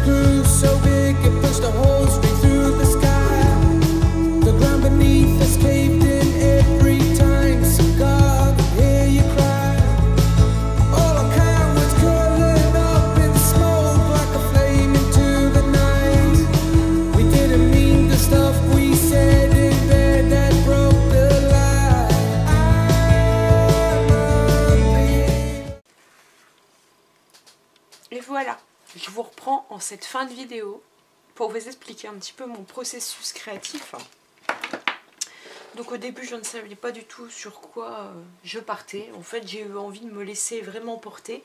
grew so big it pushed a hole straight through the sky. The ground beneath us caved in every time, so God, hear you cry. All our cowards curling up in smoke like a flame into the night. We didn't mean the stuff we said in bed that broke the lie. Et voilà, je vous reprends en cette fin de vidéo pour vous expliquer un petit peu mon processus créatif. Donc au début je ne savais pas du tout sur quoi je partais. En fait j'ai eu envie de me laisser vraiment porter.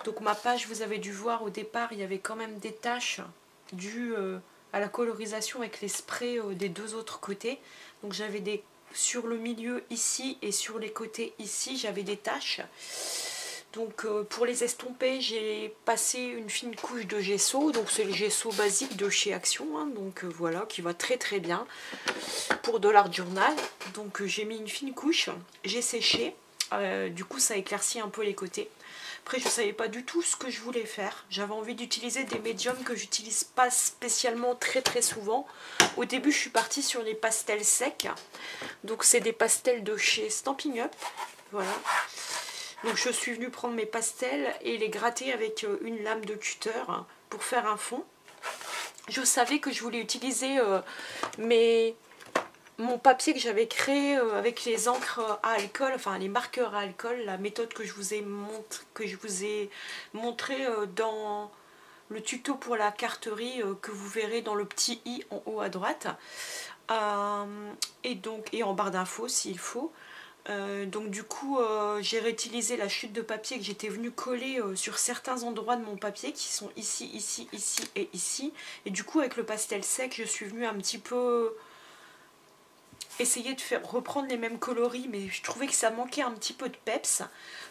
Donc ma page, vous avez dû voir au départ, il y avait quand même des taches dues à la colorisation avec les sprays des deux autres côtés. Donc j'avais des sur le milieu ici et sur les côtés ici, j'avais des taches. Donc pour les estomper, j'ai passé une fine couche de gesso. Donc c'est le gesso basique de chez Action, hein, donc voilà, qui va très très bien pour de l'art journal. Donc j'ai mis une fine couche, j'ai séché. Du coup ça éclaircit un peu les côtés. Après je ne savais pas du tout ce que je voulais faire. J'avais envie d'utiliser des médiums que j'utilise pas spécialement très souvent. Au début je suis partie sur les pastels secs. Donc c'est des pastels de chez Stampin' Up. Voilà. Donc je suis venue prendre mes pastels et les gratter avec une lame de cutter pour faire un fond. Je savais que je voulais utiliser mon papier que j'avais créé avec les encres à alcool, enfin les marqueurs à alcool, la méthode que je vous ai montré dans le tuto pour la carterie que vous verrez dans le petit i en haut à droite. Et en barre d'infos s'il faut. Donc du coup j'ai réutilisé la chute de papier que j'étais venue coller sur certains endroits de mon papier qui sont ici, ici, ici et ici. Et du coup avec le pastel sec je suis venue un petit peu essayer de reprendre les mêmes coloris, mais je trouvais que ça manquait un petit peu de peps.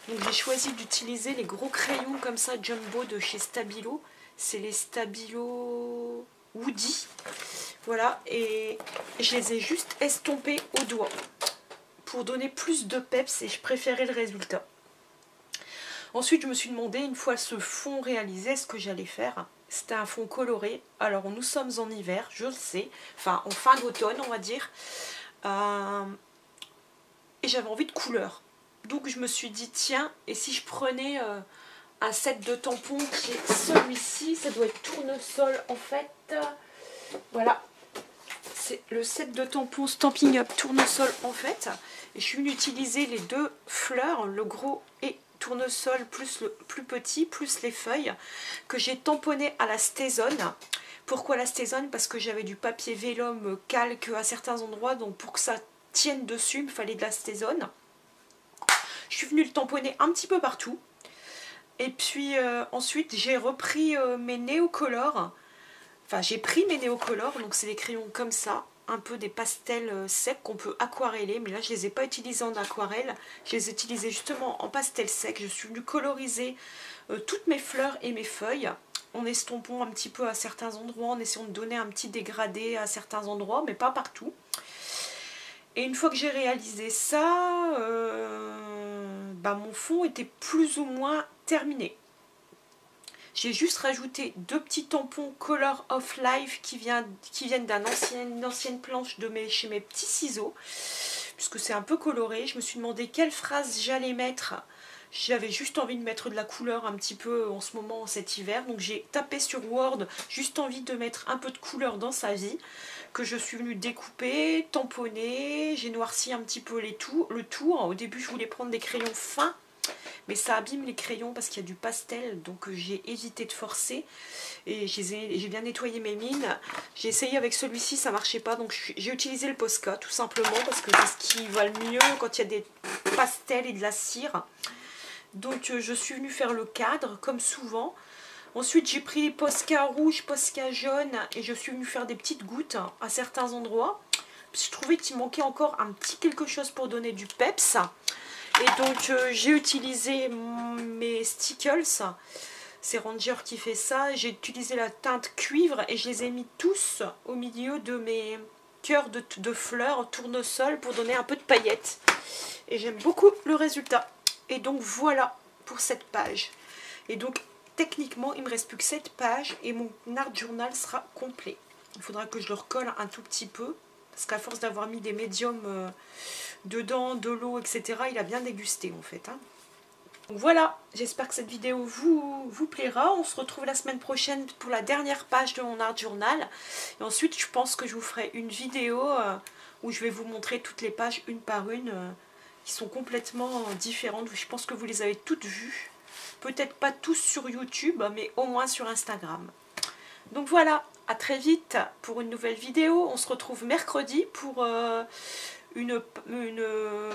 Donc j'ai choisi d'utiliser les gros crayons comme ça Jumbo de chez Stabilo. C'est les Stabilo Woody. Voilà, et je les ai juste estompés au doigt pour donner plus de peps et je préférais le résultat. Ensuite je me suis demandé, une fois ce fond réalisé, ce que j'allais faire. C'était un fond coloré. Alors nous sommes en hiver, je le sais, enfin en fin d'automne on va dire. Et j'avais envie de couleur. Donc je me suis dit tiens, et si je prenais un set de tampons qui est celui-ci, ça doit être tournesol en fait. Voilà. C'est le set de tampons Stampin' Up tournesol en fait. Et je suis venue utiliser les deux fleurs, le gros et tournesol plus le plus petit, plus les feuilles que j'ai tamponné à la Stézone. Pourquoi la Stézone? Parce que j'avais du papier vélum calque à certains endroits, donc pour que ça tienne dessus, il me fallait de la Stézone. Je suis venue le tamponner un petit peu partout. Et puis ensuite j'ai repris mes néocolores. Enfin, j'ai pris mes néocolores, donc c'est des crayons comme ça, un peu des pastels secs qu'on peut aquareller, mais là je ne les ai pas utilisés en aquarelle, je les ai utilisés justement en pastel sec. Je suis venue coloriser toutes mes fleurs et mes feuilles, en estompant un petit peu à certains endroits, en essayant de donner un petit dégradé à certains endroits, mais pas partout. Et une fois que j'ai réalisé ça, mon fond était plus ou moins terminé. J'ai juste rajouté deux petits tampons Color of Life qui viennent d'une ancienne planche chez mes petits ciseaux. Puisque c'est un peu coloré. Je me suis demandé quelle phrase j'allais mettre. J'avais juste envie de mettre de la couleur un petit peu en ce moment, cet hiver. Donc j'ai tapé sur Word, juste envie de mettre un peu de couleur dans sa vie. Que je suis venue découper, tamponner. J'ai noirci un petit peu le tour. Au début je voulais prendre des crayons fins. Mais ça abîme les crayons parce qu'il y a du pastel, donc j'ai évité de forcer. Et j'ai bien nettoyé mes mines. J'ai essayé avec celui-ci, ça marchait pas, donc j'ai utilisé le Posca tout simplement parce que c'est ce qui va le mieux quand il y a des pastels et de la cire. Donc je suis venue faire le cadre comme souvent. Ensuite j'ai pris Posca rouge, Posca jaune et je suis venue faire des petites gouttes à certains endroits. Je trouvais qu'il manquait encore un petit quelque chose pour donner du peps. Et donc j'ai utilisé mes Stickles, c'est Ranger qui fait ça. J'ai utilisé la teinte cuivre et je les ai mis tous au milieu de mes cœurs de fleurs tournesol pour donner un peu de paillettes. Et j'aime beaucoup le résultat. Et donc voilà pour cette page. Et donc techniquement, il me reste plus que 7 pages et mon art journal sera complet. Il faudra que je le recolle un tout petit peu, parce qu'à force d'avoir mis des médiums dedans, de l'eau, etc., il a bien dégusté en fait. Hein. Donc voilà, j'espère que cette vidéo vous plaira. On se retrouve la semaine prochaine pour la dernière page de mon art journal. Et ensuite, je pense que je vous ferai une vidéo où je vais vous montrer toutes les pages une par une qui sont complètement différentes. Je pense que vous les avez toutes vues. Peut-être pas tous sur YouTube, mais au moins sur Instagram. Donc voilà, à très vite pour une nouvelle vidéo. On se retrouve mercredi pour une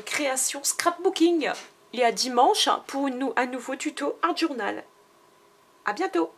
création scrapbooking. Et à dimanche pour un nouveau tuto art journal. À bientôt!